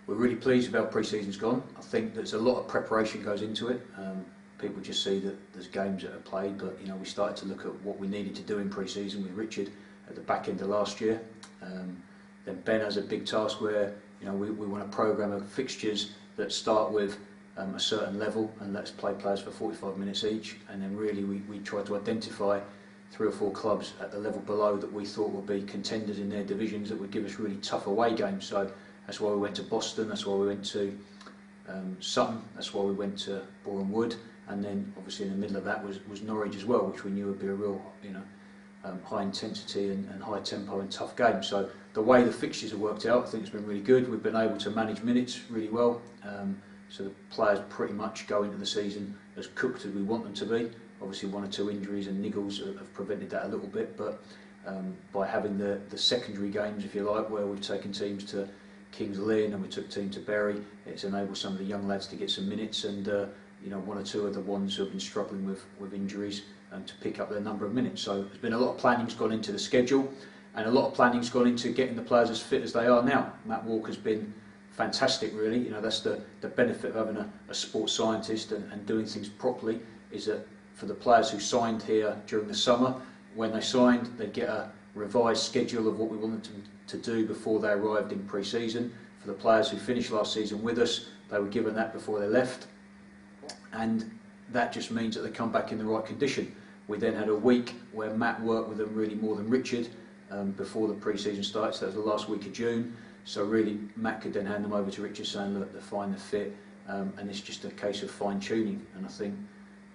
We're really pleased with how pre-season's gone. I think there's a lot of preparation goes into it. People just see that there's games that are played, but we started to look at what we needed to do in pre-season with Richard at the back end of last year. Then Ben has a big task where we want a programme of fixtures that start with a certain level and let's play players for 45 minutes each, and then really we try to identify 3 or 4 clubs at the level below that we thought would be contenders in their divisions that would give us really tough away games. So that's why we went to Boston, that's why we went to Sutton, that's why we went to Boreham Wood, and then obviously in the middle of that was Norwich as well, which we knew would be a real high intensity and high tempo and tough game. So the way the fixtures have worked out, I think it's been really good. We've been able to manage minutes really well, so the players pretty much go into the season as cooked as we want them to be. Obviously 1 or 2 injuries and niggles have prevented that a little bit, but by having the secondary games, if you like, where we've taken teams to Kings Lynn and we took team to Bury, it's enabled some of the young lads to get some minutes, and 1 or 2 of the ones who have been struggling with injuries to pick up their number of minutes. So there's been a lot of planning's gone into the schedule, and a lot of planning's gone into getting the players as fit as they are now. Matt Walker's been fantastic, really. That's the benefit of having a sports scientist and doing things properly, is that for the players who signed here during the summer, when they signed, they'd get a revised schedule of what we wanted them to do before they arrived in pre-season. For the players who finished last season with us, they were given that before they left, and that just means that they come back in the right condition. We then had a week where Matt worked with them really more than Richard before the pre-season started, so that was the last week of June. So really Matt could then hand them over to Richard saying, look, they're fine, they're fit, and it's just a case of fine-tuning. And I think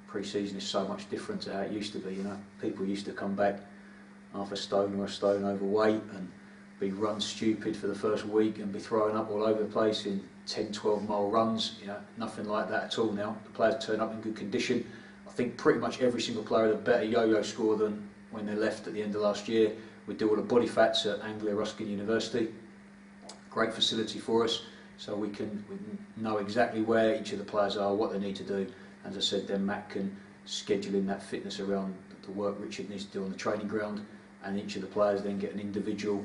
pre-season is so much different to how it used to be. People used to come back half a stone or a stone overweight and be run stupid for the first week and be thrown up all over the place in 10-12 mile runs. Nothing like that at all now. The players turn up in good condition. I think pretty much every single player had a better yo-yo score than when they left at the end of last year. We do all the body fats at Anglia Ruskin University. Great facility for us, so we know exactly where each of the players are, what they need to do. As I said, then Matt can schedule in that fitness around the work Richard needs to do on the training ground, and each of the players then get an individual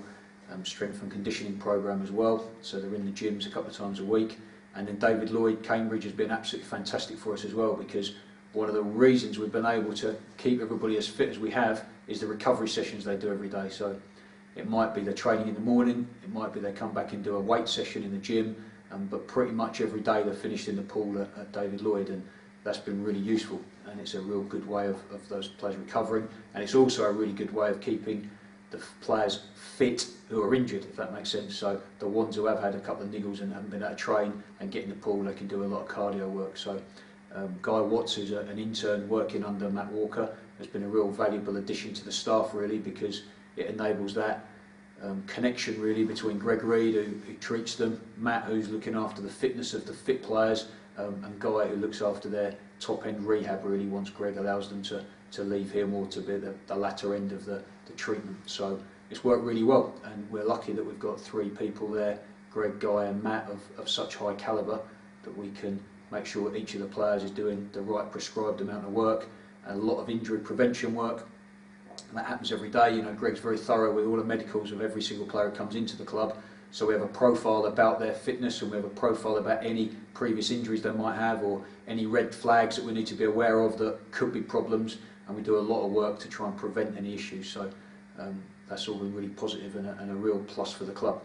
strength and conditioning programme as well, so they're in the gyms a couple of times a week. And then David Lloyd, Cambridge, has been absolutely fantastic for us as well, because one of the reasons we've been able to keep everybody as fit as we have is the recovery sessions they do every day. So it might be they're training in the morning, it might be they come back and do a weight session in the gym, but pretty much every day they're finished in the pool at David Lloyd, and that's been really useful, and it's a real good way of those players recovering, and it's also a really good way of keeping the players fit who are injured, if that makes sense. So the ones who have had a couple of niggles and haven't been able to train and get in the pool, they can do a lot of cardio work. So Guy Watts, who's an intern working under Matt Walker, has been a real valuable addition to the staff, really, because it enables that connection really between Greg Reid, who treats them, Matt, who's looking after the fitness of the fit players, and Guy, who looks after their top end rehab, really, once Greg allows them to leave him or to be the latter end of the treatment. So it's worked really well, and we're lucky that we've got 3 people there, Greg, Guy and Matt, of such high calibre, that we can make sure each of the players is doing the right prescribed amount of work, and a lot of injury prevention work. And that happens every day. Greg's very thorough with all the medicals of every single player who comes into the club. So we have a profile about their fitness, and we have a profile about any previous injuries they might have, or any red flags that we need to be aware of that could be problems. And we do a lot of work to try and prevent any issues. So that's all been really positive and a real plus for the club.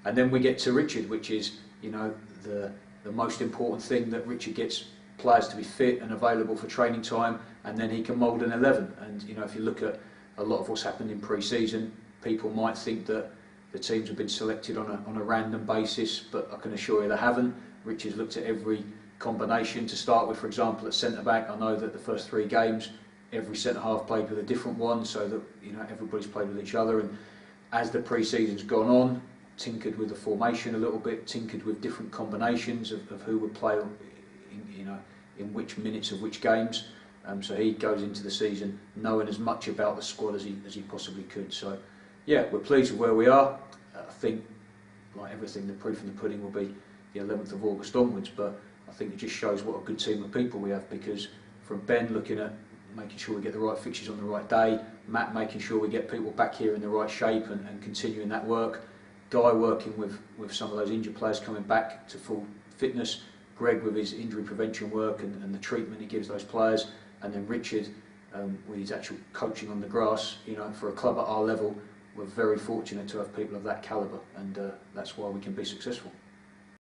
And then we get to Richard, which is the most important thing, that Richard gets players to be fit and available for training time, and then he can mould an 11. And if you look at a lot of what's happened in pre-season, people might think that the teams have been selected on a random basis, but I can assure you they haven't. Richard's looked at every combination. To start with, for example, at centre-back, I know that the first 3 games, every centre-half played with a different one, so that everybody's played with each other. And as the pre-season's gone on, tinkered with the formation a little bit, tinkered with different combinations of who would play in which minutes of which games. So he goes into the season knowing as much about the squad as he possibly could. So yeah, we're pleased with where we are. I think, like everything, the proof in the pudding will be the 11th of August onwards, but I think it just shows what a good team of people we have, because from Ben looking at making sure we get the right fixtures on the right day, Matt making sure we get people back here in the right shape and continuing that work, Guy working with some of those injured players coming back to full fitness, Greg with his injury prevention work and the treatment he gives those players, and then Richard with his actual coaching on the grass. You know, for a club at our level, we're very fortunate to have people of that calibre, and that's why we can be successful.